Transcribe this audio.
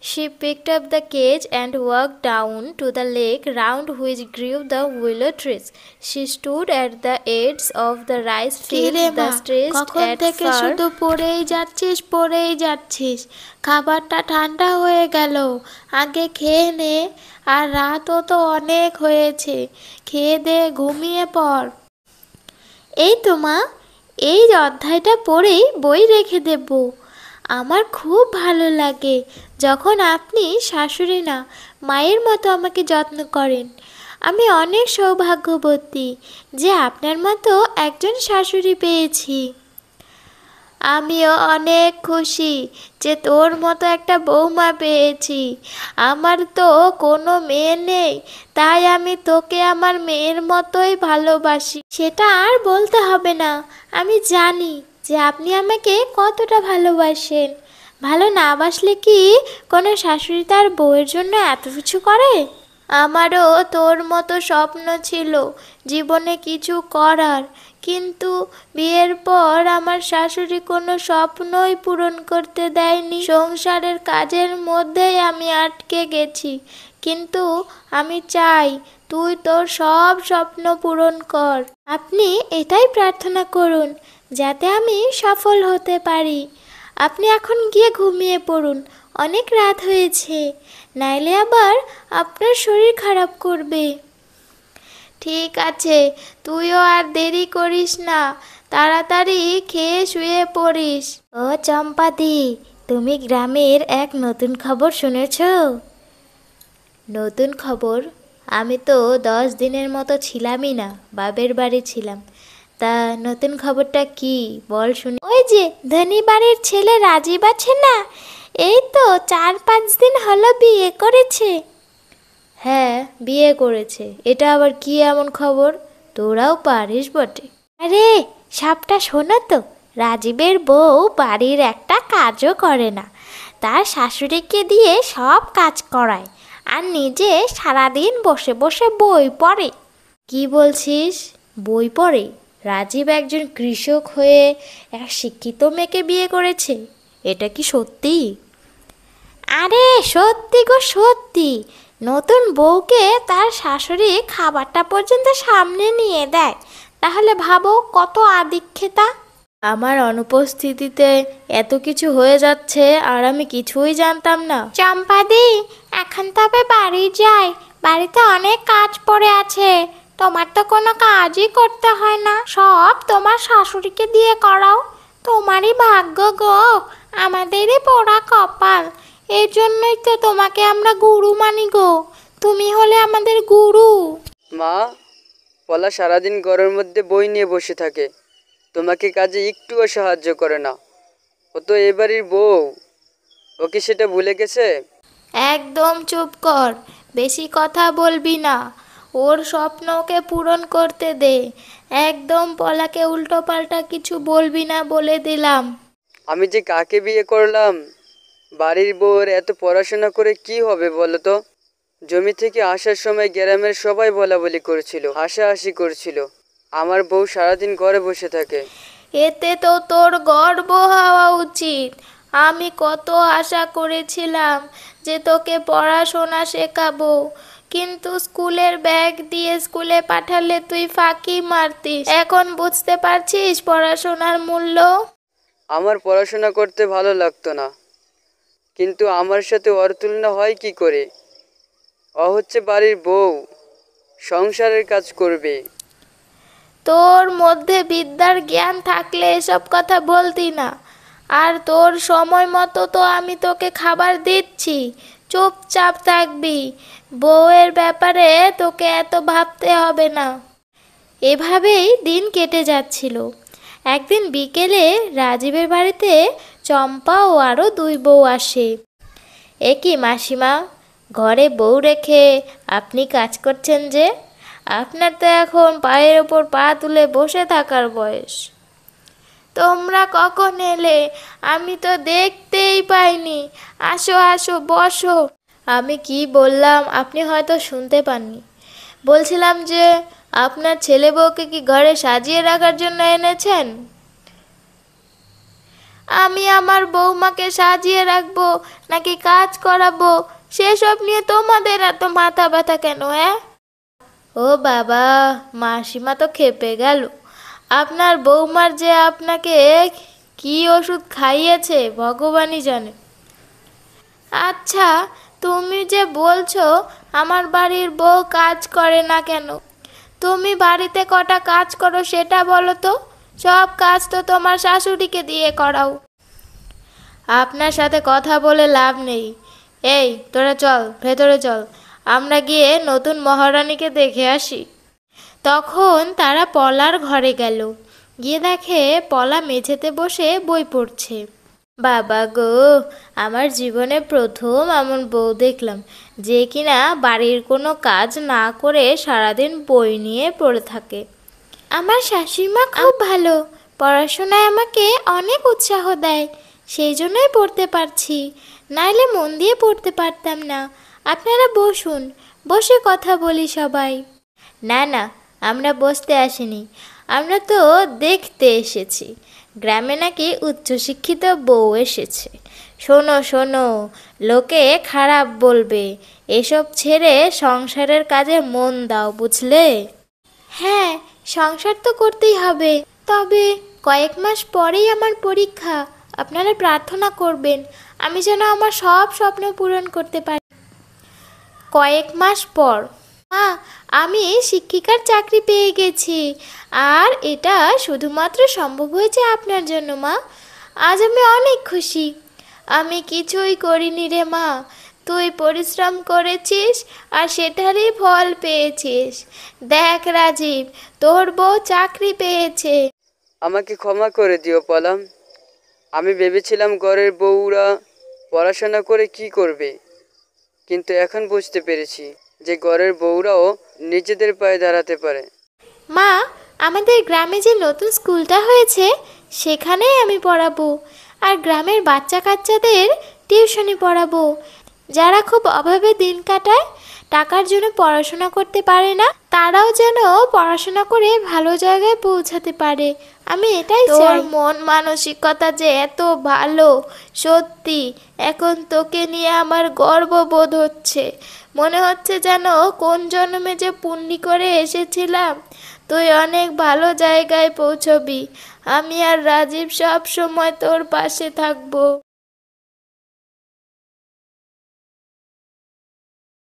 She picked up the cage and walked down to the lake round which grew the willow trees. She stood at the edge of the rice fields, the stretched কখন at থেকে far. শুধু পড়েই যাচ্ছিস। খাবারটা ঠান্ডা হয়ে গেল, আগে খেয়ে নে। আর রাতও তো অনেক হয়েছে, খেয়ে দে, ঘুমিয়ে পড়। এই তো মা, এই অধ্যায়টা পড়েই বই রেখে দেব। আমার খুব ভালো লাগে যখন আপনি শাশুড়ি না, মায়ের মতো আমাকে যত্ন করেন। আমি অনেক সৌভাগ্যবতী যে আপনার মতো একজন শাশুড়ি পেয়েছি। আমিও অনেক খুশি যে তোর মতো একটা বৌমা পেয়েছি। আমার তো কোনো মেয়ে নেই, তাই আমি তোকে আমার মেয়ের মতোই ভালোবাসি। সেটা আর বলতে হবে না, আমি জানি যে আপনি আমাকে কতটা ভালোবাসেন। ভালো না বাসলে কি কোনো শাশুড়ি তার বউয়ের জন্য এত কিছু করে? আমারও তোর মতো স্বপ্ন ছিল জীবনে কিছু করার, কিন্তু বিয়ের পর আমার শাশুড়ি কোনো স্বপ্নই পূরণ করতে দেয়নি। সংসারের কাজের মধ্যেই আমি আটকে গেছি, কিন্তু আমি চাই তুই তোর সব স্বপ্ন পূরণ কর। আপনি এটাই প্রার্থনা করুন যাতে আমি সফল হতে পারি। আপনি এখন গিয়ে ঘুমিয়ে পড়ুন, অনেক রাত হয়েছে, নাইলে আবার আপনার শরীর খারাপ করবে। ঠিক আছে, তুইও আর দেরি করিস না, তাড়াতাড়ি খেয়ে শুয়ে পড়িস। ও চম্পাদি, তুমি গ্রামের এক নতুন খবর শুনেছ? নতুন খবর? আমি তো 10 দিনের মতো ছিলামই না, বাপের বাড়ি ছিলাম। তা নতুন খবরটা কি বল শুনি। ওই যে ধনী বাড়ির ছেলে রাজীব আছে না, এই তো 4-5 দিন হলো বিয়ে করেছে। হ্যাঁ, বিয়ে করেছে। এটা আবার কি এমন খবর? তোরাও পারিস বটে। আরে সবটা শোনো তো। রাজীবের বউ বাড়ির একটা কাজও করে না, তার শাশুড়িকে দিয়ে সব কাজ করায়, আর নিজে সারাদিন বসে বসে বই পড়ে। কি বলছিস? বই পড়ে? রাজীব একজন কৃষক হয়ে এক শিক্ষিত মেয়েকে বিয়ে করেছে? এটা কি সত্যি? আরে সত্যি গো সত্যি। নতুন বউকে তার শাশুড়ি খাবারটা পর্যন্ত সামনে নিয়ে দেয়, তাহলে ভাবো কত আদিক্ষেতা। আমার অনুপস্থিতিতে এত কিছু হয়ে যাচ্ছে আর আমি কিছুই জানতাম না। চম্পাদি, এখন তবে বাড়ি যাই, বাড়িতে অনেক কাজ পড়ে আছে। তোমার তো কোনো কাজই করতে হয় না, সব তোমার শাশুড়িকে দিয়ে করাও। তোমারই ভাগ্য গো, আমাদেরই পোড়া কপাল। এই জন্যই তো তোমাকে আমরা গুরু মানি গো, তুমি হলে আমাদের গুরু। মা, পলা সারাদিন ঘরের মধ্যে বই নিয়ে বসে থাকে, তোমাকে কাজে একটুও সাহায্য করে না। ও তো এবারের বউ, ও কি সেটা ভুলে গেছে? একদম চুপ কর, বেশি কথা বলবি না। ওর স্বপ্ন ওকে পূরণ করতে দে। একদম পলাকে উল্টো পাল্টা কিছু বলবি না বলে দিলাম। আমি যে কাকে বিয়ে করলাম? বাড়ির বউর এত পড়াশোনা করে কি হবে বলো তো? জমি থেকে আসার সময় গ্রামের সবাই বলাবলি করছিল, হাসাহাসি করছিল। আমার বউ সারাদিন ঘরে বসে থাকে। এতে তো তোর গর্ব হওয়া উচিত। আমি কত আশা করেছিলাম যে তোকে পড়াশোনা শেখাবো, কিন্তু স্কুলের ব্যাগ দিয়ে স্কুলে পাঠালে তুই ফাঁকি মারতিস। এখন বুঝতে পারছিস পড়াশোনার মূল্য? আমার পড়াশোনা করতে ভালো লাগতো না, কিন্তু আমার সাথে ওর তুলনা হয় কি করে? ও হচ্ছে বাড়ির বউ, সংসারের কাজ করবে। তোর মধ্যে বিদ্যার জ্ঞান থাকলে এসব কথা বলতি না। আর তোর সময় মতো তো আমি তোকে খাবার দিচ্ছি, চুপচাপ থাকবি। বউয়ের ব্যাপারে তোকে এত ভাবতে হবে না। এভাবেই দিন কেটে যাচ্ছিল। একদিন বিকেলে রাজীবের বাড়িতে চম্পা ও আরও 2 বউ আসে। এ কি মাসিমা, ঘরে বউ রেখে আপনি কাজ করছেন যে? আপনার তো এখন পায়ের ওপর পা তুলে বসে থাকার বয়স। তোমরা কখন এলে? আমি তো দেখতেই পাইনি। আসো আসো, বসো। আমি কি বললাম আপনি হয়তো শুনতে পাননি। বলছিলাম যে আপনার ছেলে বউকে কি ঘরে সাজিয়ে রাখার জন্য এনেছেন? আমি আমার বৌমাকে সাজিয়ে রাখবো নাকি কাজ করাবো, সেসব নিয়ে তোমাদের এত মাথা ব্যথা কেন? ও বাবা, মাসিমা তো খেপে গেল। আপনার বৌমার যে আপনাকে কি ওষুধ খাইয়েছে ভগবানই জানে। আচ্ছা, তুমি যে বলছো আমার বাড়ির বউ কাজ করে না কেন, তুমি বাড়িতে কটা কাজ করো সেটা বলো তো। সব কাজ তো তোমার শাশুড়িকে দিয়ে করাও। আপনার সাথে কথা বলে লাভ নেই। এই তোরা চল, ভেতরে চল, আমরা গিয়ে নতুন মহারানীকে দেখে আসি। তখন তারা পলার ঘরে গেল। গিয়ে দেখে পলা মেঝেতে বসে বই পড়ছে। বাবা গো, আমার জীবনে প্রথম এমন বউ দেখলাম যে কিনা বাড়ির কোনো কাজ না করে সারাদিন বই নিয়ে পড়ে থাকে। আমার শাশুড়িমা খুব ভালো, পড়াশোনায় আমাকে অনেক উৎসাহ দেয়, সেই জন্যই পড়তে পারছি, নাইলে মন দিয়ে পড়তে পারতাম না। আপনারা বসুন, বসে কথা বলি সবাই। না না, আমরা বসতে আসিনি, আমরা তো দেখতে এসেছি। গ্রামে নাকি উচ্চশিক্ষিত বউ এসেছে। শোনো শোনো, লোকে খারাপ বলবে, এসব ছেড়ে সংসারের কাজে মন দাও, বুঝলে? হ্যাঁ, সংসার তো করতেই হবে, তবে কয়েক মাস পরেই আমার পরীক্ষা। আপনারা প্রার্থনা করবেন আমি যেন আমার সব স্বপ্ন পূরণ করতে পারি। কয়েক মাস পর, মা, আমি শিক্ষিকার চাকরি পেয়ে গেছি, আর এটা শুধুমাত্র সম্ভব হয়েছে আপনার জন্য মা। আজ আমি অনেক খুশি। আমি কিছুই করিনি রে মা, তুই পরিশ্রম করেছিস আর সেটারই ফল পেয়েছিস। দেখ রাজীব, তোর বউ চাকরি পেয়েছে। আমাকে ক্ষমা করে দিও পলাম। আমি ভেবেছিলাম ঘরের বউরা পড়াশোনা করে কি করবে, কিন্তু এখন বুঝতে পেরেছি যে ঘরের বউরাও নিজেদের পায়ে দাঁড়াতে পারে। মা, আমাদের গ্রামে যে নতুন স্কুলটা হয়েছে সেখানেই আমি পড়াবো, আর গ্রামের বাচ্চা কাচ্চাদের টিউশনি পড়াবো। যারা খুব অভাবে দিন কাটায়, টাকার জন্য পড়াশোনা করতে পারে না, তারাও যেন পড়াশোনা করে ভালো জায়গায় পৌঁছাতে পারে। আমি এটাই চাই। তোর মন মানসিকতা যে এত ভালো, সত্যি এখন তোকে নিয়ে আমার গর্ববোধ হচ্ছে। মনে হচ্ছে যেন কোন জন্মে যে পুণ্যি করে এসেছিলাম। তুই অনেক ভালো জায়গায় পৌঁছবি। আমি আর রাজীব সব সময় তোর পাশে থাকবো।